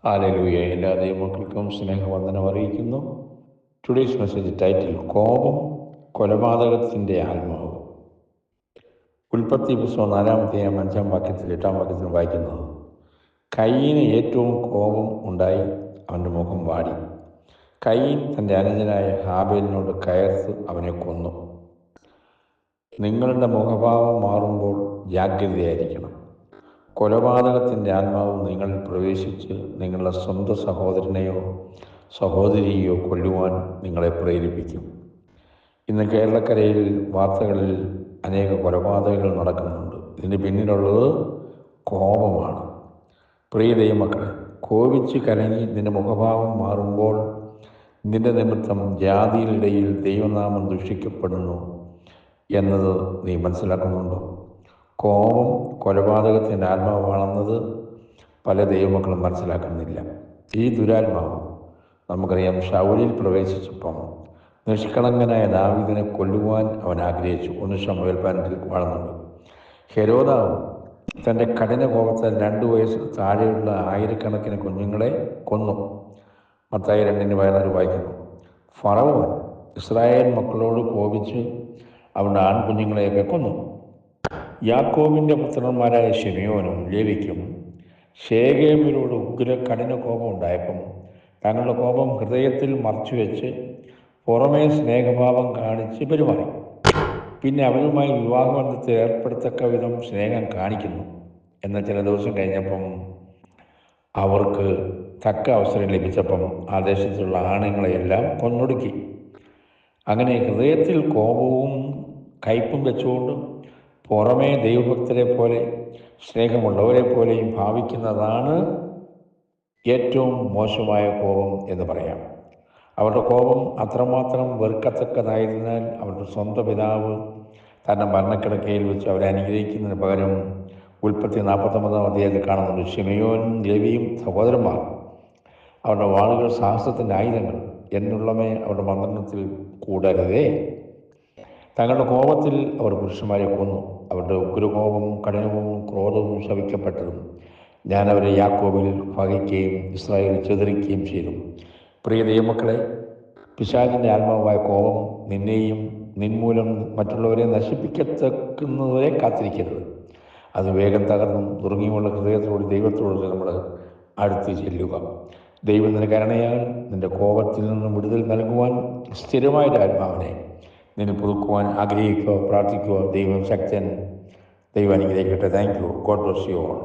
Hallelujah. എല്ലാ ദൈവമക്കൾക്കും സ്നേഹവന്ദനം അറിയിക്കുന്നു. ടുഡേയ്സ് മെസ്സേജ് ടൈറ്റിൽ കോപം കൊലപാതകത്തിൻ്റെ ആത്മാവ്. ഉൽപ്പത്തി പുസ്തകം 4-ാം 5-ാം വാക്യത്തിൽ 8-ാം വാക്യത്തിൽ വായിക്കുന്നത്, കയീന് ഏറ്റവും കോപം ഉണ്ടായി, അവൻ്റെ മുഖം വാടി. കയീൻ തൻ്റെ അനുജനായ ഹാബേലിനോട് കയർത്ത് അവനെ കൊന്നു. നിങ്ങളുടെ മുഖഭാവം മാറുമ്പോൾ ജാഗ്രതയായിരിക്കണം. കൊലപാതകത്തിൻ്റെ ആത്മാവ് നിങ്ങളിൽ പ്രവേശിച്ച് നിങ്ങളുടെ സ്വന്തം സഹോദരനെയോ സഹോദരിയെയോ കൊല്ലുവാൻ നിങ്ങളെ പ്രേരിപ്പിക്കും. ഇന്ന് കേരളക്കരയിൽ വാർത്തകളിൽ അനേക കൊലപാതകങ്ങൾ നടക്കുന്നുണ്ട്. ഇതിന് പിന്നിലുള്ളത് കോപമാണ്. പ്രിയ ദൈവമക്കളെ, കോപിച്ച് കലങ്ങി നിന്റെ മുഖഭാവം മാറുമ്പോൾ നിന്റെ നിമിത്തം ജാതിയിലിടയിൽ ദൈവനാമം ദുഷിക്കപ്പെടുന്നു എന്നത് നീ മനസ്സിലാക്കുന്നുണ്ടോ? കോപം കൊലപാതകത്തിൻ്റെ ആത്മാവാണെന്നത് പല ദൈവമക്കളും മനസ്സിലാക്കുന്നില്ല. ഈ ദുരാത്മാവ് നമുക്കറിയാം, ശൗലിൽ പ്രവേശിച്ചപ്പം നിഷ്കളങ്കനായ ദാവീദിനെ കൊല്ലുവാൻ അവൻ ആഗ്രഹിച്ചു. 1 ശമൂവേൽ 15 കാണുന്നുണ്ട്. ഹെരോദാവ് തൻ്റെ കഠിന കോപത്താൽ 2 വയസ്സിൽ താഴെയുള്ള ആയിരക്കണക്കിന് കുഞ്ഞുങ്ങളെ കൊന്നു. മത്തായി 2:16 വായിക്കുന്നു. ഫറവോൻ ഇസ്രായേൽ മക്കളോട് കോപിച്ച് അവരുടെ ആൺകുഞ്ഞുങ്ങളെയൊക്കെ കൊന്നു. യാക്കോബിൻ്റെ പുത്രന്മാരായ ശിമെയോനും ലേവിക്കും ശേഖേമിനോട് കഠിന കോപം ഉണ്ടായപ്പം തങ്ങളുടെ കോപം ഹൃദയത്തിൽ മറച്ചുവെച്ച് പുറമേ സ്നേഹഭാവം കാണിച്ച് പെരുമാറി. പിന്നെ അവരുമായി വിവാഹബന്ധത്തിൽ ഏർപ്പെടുത്തക്ക വിധം സ്നേഹം കാണിക്കുന്നു. എന്നാൽ ചില ദിവസം കഴിഞ്ഞപ്പം അവർക്ക് തക്ക അവസരം ലഭിച്ചപ്പം ആ ദേശത്തുള്ള ആണുങ്ങളെയെല്ലാം കൊന്നൊടുക്കി. അങ്ങനെ ഹൃദയത്തിൽ കോപവും കയ്പും വെച്ചുകൊണ്ട് പുറമേ ദൈവഭക്തരെ പോലെ സ്നേഹമുള്ളവരെ പോലെയും ഭാവിക്കുന്നതാണ് ഏറ്റവും മോശമായ കോപം എന്ന് പറയാം. അവരുടെ കോപം അത്രമാത്രം വെറുക്കത്തക്കതായതിനാൽ അവരുടെ സ്വന്തം പിതാവ് തൻ്റെ മരണക്കിടക്കയിൽ വെച്ച് അവരെ അനുഗ്രഹിക്കുന്നതിന് പകരം ഉൽപ്പത്തി 49-ാം അധ്യായത്തിൽ കാണുന്നുണ്ട്. ശിമെയോനും ലേവിയും സഹോദരന്മാർ, അവരുടെ വാളുകൾ സാഹസത്തിൻ്റെ ആയുധങ്ങൾ എന്നുള്ളമേ അവരുടെ മന്ത്രണത്തിൽ കൂടരുതേ. തങ്ങളുടെ കോപത്തിൽ അവർ പുരുഷന്മാരെ കൊന്നു. അവരുടെ ഉഗ്രകോപം കഠിനവും ക്രോധവും ശപിക്കപ്പെട്ടതും ഞാൻ അവരെ യാക്കോബിൽ പകയ്ക്കുകയും ഇസ്രായേലിൽ ചിതറിക്കുകയും ചെയ്തു. പ്രിയ ദൈവമക്കളെ, പിശാചിൻ്റെ ആത്മാവായ കോപം നിന്നെയും നിൻമൂലം മറ്റുള്ളവരെ നശിപ്പിക്കത്തക്കുന്നവരെ കാത്തിരിക്കരുത്. അത് വേഗം തകർന്നും നുറുങ്ങിയുമുള്ള ഹൃദയത്തോട് ദൈവത്തോട് നമ്മൾ അടുത്ത് ചെല്ലുക. ദൈവം നിന്റെ കരുണയാൽ നിന്റെ കോപത്തിൽ നിന്നും വിടുതൽ നൽകുവാൻ സ്ഥിരമായൊരു ആത്മാവിനെ നിന്നെ പുതുക്കുവാൻ ആഗ്രഹിക്കുക, പ്രാർത്ഥിക്കുക. ദൈവം ശക്തൻ. ദൈവം അനുഗ്രഹിക്കട്ടെ. Thank you. God bless you all.